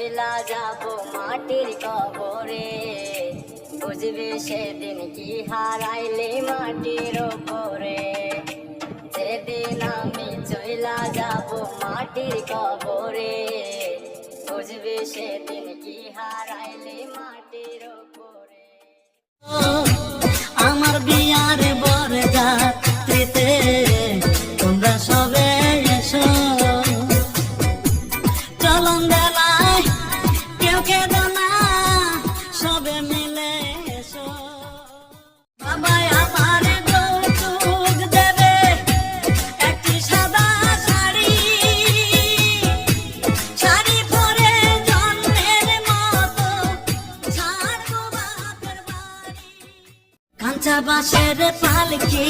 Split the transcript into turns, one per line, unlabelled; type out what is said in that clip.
চইলা যাব মাটির কবরে, বুঝবে সেদিন কি হারাইলে মাটির ওপরে। যেদিন আমি চইলা যাব মাটির কবরে, বুঝবে সেদিন কি হারাইলে মাটির ওপরে।
আমার বিয়ার বরযাত্রীতে তোমরা সবে এসো, চলন বেলায় কেউ কেঁদো না, সবে মিলে এসো। বাবা আমার যৌতুক দেবে একটি সাদা শাড়ি, শাড়ি পরে জন্মের মতো ছাড়বো বাপের বাড়ি। কাঁচা বাঁশের পালকি